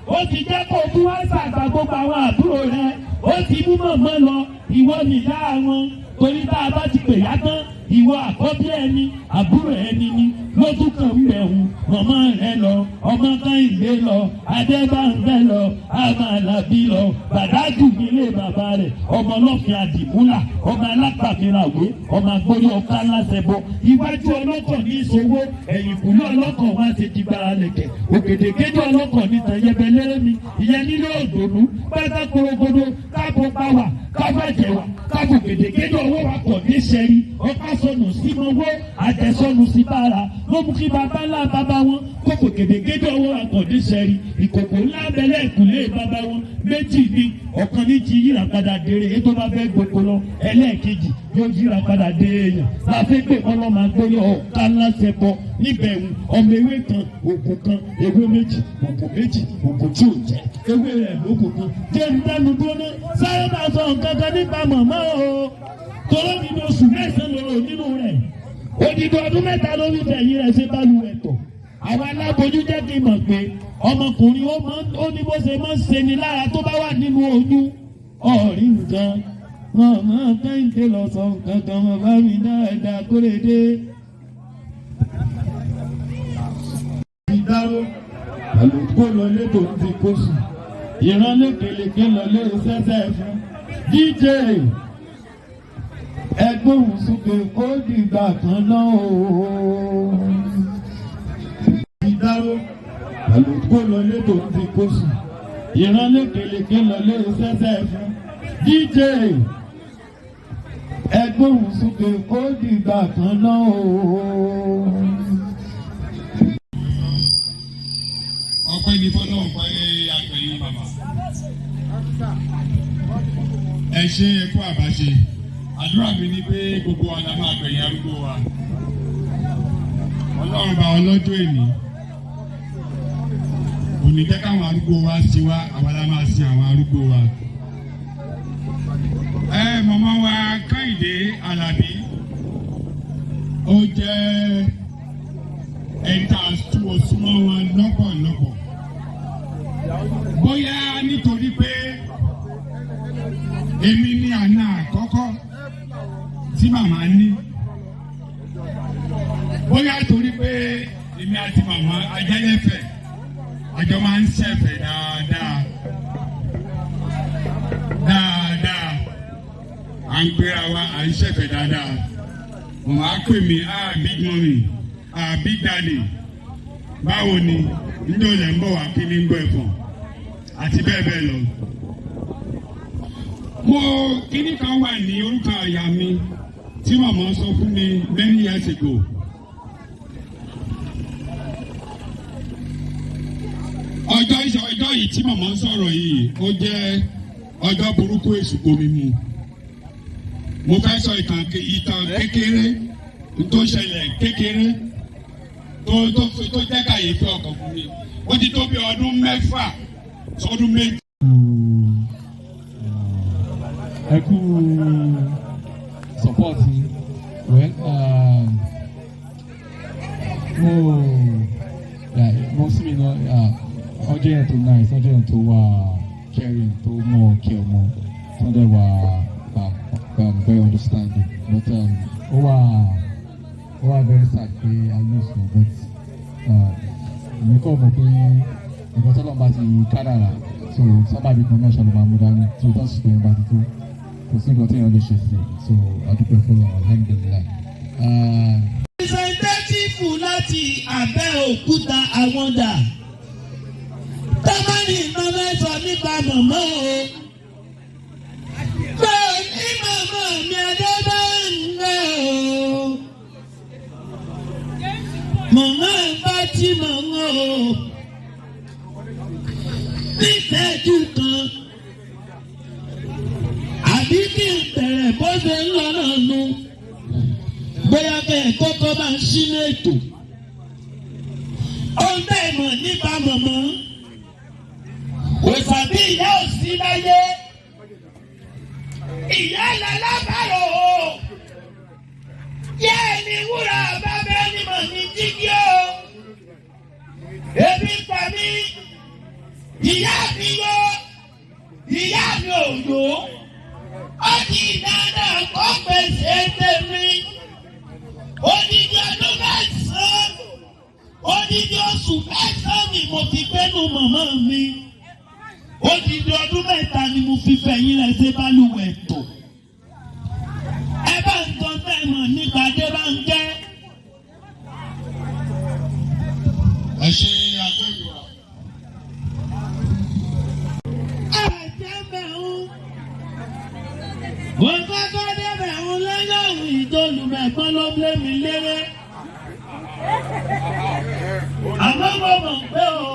ó ti jẹ́ kó tún wá ṣàgbà gbogbo àwọn àbúrò rẹ̀ ó ti mú mọ̀mọ́ lọ ìwọ nìyá wọn torí bá a bá ti pè yá tán ìwọ àkọ́bí ẹni àbúrò ẹni ni lójú kan ń bẹ̀rù màmá rẹ lọ ọmọ Kẹ́hìndé lọ Adébánkẹ́ lọ Àmàlàbí lọ Bàdájù nílé bàbá rẹ̀ ọmọ ọlọ́fin àdìmúlà ọmọ alápàmìràwé ọmọ agbórí ọkọ aláṣẹbọ iwájú ọlọ́kọ̀ ní ìṣòwò ẹ̀yìn kùlé ọlọ́kọ̀ wá ti di gbára lẹ̀kẹ̀ òkèdèkéjọ ọlọ́kọ̀ ní tẹ̀yẹbẹ lẹ́rẹ́mi ìyẹn nílé òdòdó pátá korogodo káàbọ̀ pàwà kábàjẹ́wà káàbọ̀ òkèdèkéjọ owó wa pọ̀ ní sẹ́rí ọkọ̀ sọnù sí mọ́wó àjẹsọ́nù sí bára ló mú kí bàbá ńlá bàbá wọn kókò òkèdèkéjọ owó wa pọ̀ ní sẹ́rí ìkòkò ńlá bẹ̀lẹ̀ ìkùlé bàbá wọn méjì ní ọ̀kan ní ti yíra padà dèrè ètò bá fẹ́ gbogbo lọ ẹlẹ́ẹ̀kejì yóò yíra padà dé èèyàn láfẹ́ pé ọlọ́mọ agbórí ọ̀ká ńlá ṣẹbọ níbẹ̀ wù ọmọ ewé kan ògùn kan ewé méjì ògùn tí ò jẹ́ ewé rẹ̀ lógùn kan jẹ́ ìdánu dúró sáré máa sọ nǹkan kan nípa màmá o tọ́lọ́ nínú oṣù mẹ́sàn-án lọ́rọ̀ nínú rẹ̀ odidi ọdún mẹ́ta ló ní tẹ̀yìn rẹ̀ ṣe bá lu ẹ̀tọ́ àwọn aláboyún jẹ́ kí n mọ̀ pé ọmọkùnrin ó ní bó ṣe máa ń ṣe ni lára tó bá wà nínú oyún ọ̀rí nǹkan màmá Kẹ́hìndé lọ sọ nǹkan kan mọ̀ bá mi dáadáa kórèdé. ìdáró àlùkò lọlé tó ń fi kó sùn ìrànlẹ́kẹ̀lẹ́kẹ̀ lọlé sẹ́sẹ́ fún DJ ẹgbẹ́ òun sókè kó dìgbà kan náà o. ìdáró àlùkò lọlé tó ń fi kó sùn ìrànlẹ́kẹ̀lẹ́kẹ̀ lọlé sẹ́sẹ́ fún DJ ẹgbẹ́ òun sókè kó dìgbà kan náà o. ọpẹ́ ní fọlọ́run pé àgbẹ̀yìn bàbá ẹ ṣe ẹkú àbáṣe àdúrà mi ni pé gbogbo wa la máa gbẹ̀yìn arúgbó wa Ọlọ́run bá ọlọ́jọ́ èní òní jẹ́ káwọn arúgbó wa sí wa àwa la máa sin àwọn arúgbó wa. Màmá wa Kẹ́hìndé Àlàbí ó jẹ́ ẹ̀ta tó o súnmọ́ wọn lọ́pọ̀lọpọ̀ bóyá nítorí pé èmi ní àná àkọ́kọ́ tí màmá ní bóyá torí pé èmi àti màmá ajẹ́lẹ́fẹ̀ àjọ máa ń ṣẹ̀fẹ̀ dáadáa à ń gbéra wa à ń ṣẹ̀fẹ̀ dáadáa màmá pè mí big mommy big daddy báwo ni níjọ́ yẹn ń bọ̀ wá kí ni ń gbọ́ ẹ̀fọ́ àti bẹ́ẹ̀ bẹ́ẹ̀ lọ. Kíní kan wà ní orúkọ àyà mi tí màmá sọ fún mi many years ago. Ọjọ́ yìí tí màmá sọ̀rọ̀ yìí ó jẹ́ ọjọ́ burúkú èṣù gbomi mu. Mo fẹ́ sọ ìtàn kékeré tó ṣẹlẹ̀ kékeré tó jẹ́ kàyéfì ọkàn fún mi. Ó ti tó bí ọdún 6 sọdún 7. ẹ kú support mo sí mi náà ọjọ́ yẹn tó nice ọjọ́ yẹn tó wà caring tó mọ̀ kí ọmọ tó dẹ̀ wà very understanding but ó wà very sad pé I lose her but èmi kọ́ mọ̀ pé nǹkan tó lọ́n bá ti kádàrà so sábàbí kan náà ṣàlùmọ́ àmúdání tí o bá sì pé bá ti tó kò sí nǹkan tí èèyàn lè ṣe sí so adúpẹ́ fọlọ́ alhamdulilayi. representative láti Abẹ́òkúta àwọn dà tọ́mọ́nì ìnáwó sọ nípa màmá o pé ní màmá mi Adébánkẹ́ o màmá bá tí màmá o níṣẹ́jú kan àbí kí n bẹ̀rẹ̀ bó ṣe ń lọ náà nu bóyá bẹ́ẹ̀ kọ́kọ́ máa ń ṣínú ètò ó ń bẹ́ẹ̀ mọ̀ nípa màmá kò sàbí ìyá ò sí láyé ìyá lálábàárò o yẹ ẹni wúrà bábẹ́ ni mọ̀ ní jíjí o ebi pa mí ìyá mi yó ìyá mi ò yó ó ti dáadáa kó pèsè tèmi odidi oṣù mẹ́sàn-án ni mo fi gbẹ́nu màmá mi. Odidi ọdún mẹ́ta ni mo fi fẹ̀yìn rẹ̀ ṣe balùwẹ̀ tó. Ẹ bá ń tọ́ tẹ̀mọ̀ nípa Adébánkẹ́. Ẹ ṣe àgbẹ̀yọ̀. Wọ́n kọ́kọ́ débẹ̀ àwọn lọ́yọ̀rùn ìdólùmẹ̀gbọ́n ló lé mi léré. Àmọ́ mo mọ̀ pé o,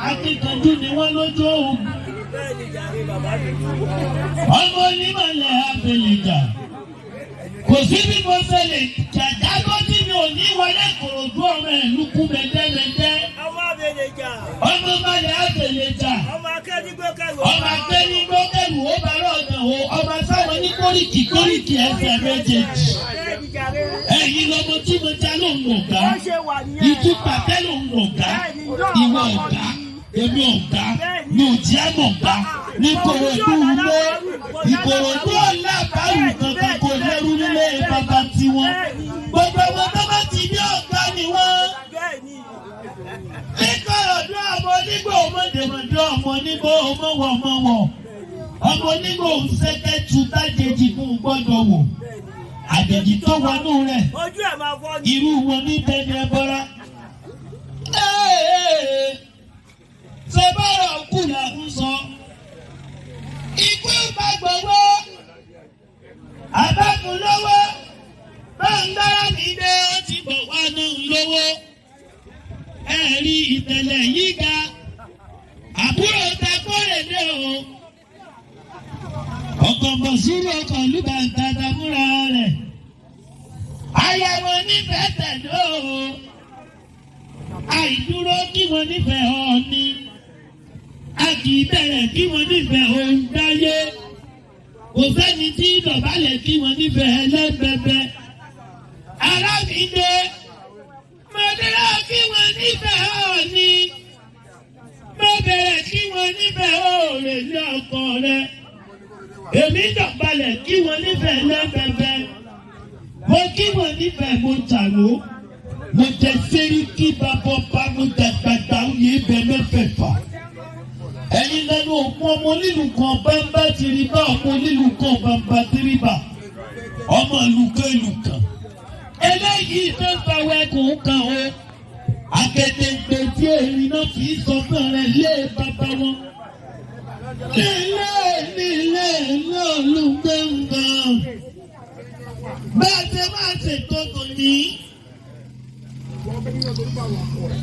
akíkanjú ni wọ́n lójú òun. Ọmọ onímọ̀lẹ̀ àfẹlẹ̀jà. Kò sí bí mo ṣe lè jàjà tó tí mi ò ní wọlé Ìkòròdú ọmọ ìlú kú mẹ́tẹ́mẹ́tẹ́. Ọmọ àfẹlẹ̀jà. Ọmọ mọ̀lẹ̀ àfẹlẹ̀jà. Ọmọ akẹ́nigbókẹ́rù. Ọmọ akẹ́nigbókẹ́rù ó bá rọ̀gàn o. Ọmọ sáwọn ní kórìkì ẹsẹ̀ méjèèjì. Ẹ̀yin lọmọ tí mo já ló ń wọ̀gá. Ìtú pàtẹ́ ló ń wọ̀gá. Ìwọ ọ̀gá. Èmi ọ̀gá. Mi ò jẹ́ mọ̀gá. Ní Ìkòròdú ilé. Ìkòròdú ọ̀la báwù kankan kò lẹ́rú nílé bàbá tiwọn. Gbogbo ọmọ tó bá ti ní ọ̀gá ni wọ́n. Ìkòròdú ọmọ onígbò ọmọdémọdé ọmọ onígbò ọmọwọ̀ọmọwọ̀. Ọmọ onígbò òǹṣẹ́kẹ́ tu tájèjì fún gbọ́dọ̀ wò. Àjèjì tó wọnú rẹ̀. Ojú ẹ̀ máa fọ́ ni. Irú wọn ní bẹ́ẹ̀ni ẹbọra. Ṣé bọ́rọ̀ kù là ń sọ? Ikú ìgbàgbọ́wọ́. Àbákùn lọ́wọ́. Báńgára mi dé ó ti bọ̀ wá náà lówó. Ẹ̀rí ìtẹ̀lẹ̀ yìí ga. Àbúrò ta kórè dé o. Ọkọ̀ bọ̀ sírò ọkọ̀ lùbà ń tata múra rẹ̀. Àyàwó nífẹ̀ẹ́ tẹ̀lé o. Àìdúró kí wọ́n nífẹ̀ẹ́ Ọọ̀ni. A kì í bẹ̀rẹ̀ kí wọ́n nífẹ̀ẹ́ Òǹdáyé. Kò sẹ́ni tí dọ̀bálẹ̀ kí wọ́n nífẹ̀ẹ́ ẹlẹ́bẹ̀bẹ̀. Arábìnrin Mọ̀dúrà kí wọ́n nífẹ̀ẹ́ Ọọ̀ni. Mo bẹ̀rẹ̀ kí wọ́n nífẹ̀ẹ́ òòrè ní ọkọ rẹ̀. Èmi dọ̀bálẹ̀ kí wọ́n nífẹ̀ẹ́ ẹlẹ́bẹ̀bẹ̀. Mo kí wọ́n nífẹ̀ẹ́ mo tàró. Mo jẹ sẹ́ríkì bàbọ̀ bá mo dàgbàgbà òye ibẹ̀ mẹ́fẹ̀ẹ̀fà. Ẹ̀yin lẹ́nu òkun ọmọ lílu kan bámbá ti rí bá ọmọ lílu kan bámbá ti rí bá. Ọmọ ìlú kan ìlú kan. Eléyìí tó ń fa wẹ́kùn kan o. Akẹ́tẹ̀gbẹ̀ tí èrì náà fi sọ́kàn rẹ̀ lé bàbá wọn. Nílé olùgbẹ̀ngàn. Bá a ṣe máa ṣètò kò ní.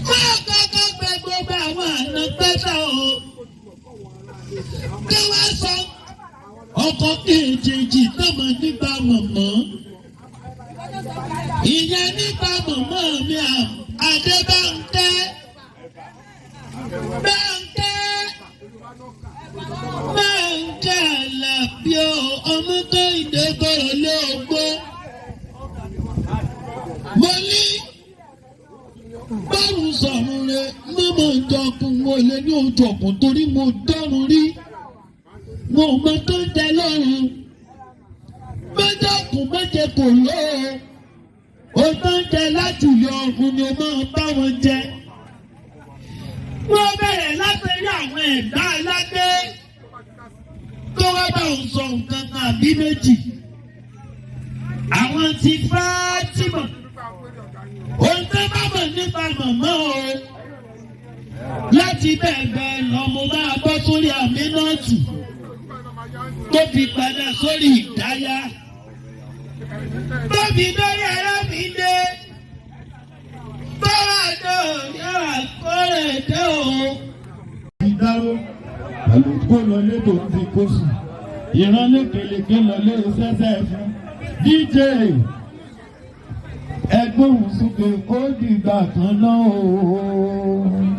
Máa kọ́kọ́ gbẹ gbogbo àwọn àna pẹ́sà o. Kí wọ́n sọ ọkọ̀ kejì tọ́mọ nípa mọ̀mọ́. Ìyẹn nípa mọ̀mọ́ mi Adébánkẹ́. Bánkẹ́ Àlàbí o, ọmọ tó ìdẹ́gbọ̀rọ̀ lé ogbó. Mo ní bárùn sọ̀rùn rẹ̀ mọ́mọ́ ìjọkùn mo lè ní òjọ̀kùn torí mo dọ́rùn rí. Mo mọ tó jẹ lọ́rùn. Mọ́jọ́kùn mọ́jẹ kò lọ́ o. O tó ń jẹ láti yọ ọ̀run ni o máa bá wọn jẹ. Wọ́n bẹ̀rẹ̀ láti rí àwọn ẹ̀dá aládé tó wá bá òun sọ nǹkan kan àbí méjì. Àwọn ti Fátímà. Ohun tó bá mọ̀ nípa màmá o. Láti bẹ́ẹ̀ lọ mo máa bọ́ sórí Àmínátù tó fi padà sórí Ìdáyà. Tó fi dórí Arábìndé. Bọ́lá tó yọ àkọọ́lẹ̀ dé o. Ìdáró pẹ̀lú kó lọ létò ti kó sùn. Ìrànlẹ́kẹ̀lẹ́kẹ̀ lọ lé sẹ́sẹ́ fún. DJ ẹgbóhùn sókè kó dìgbà kan náà o.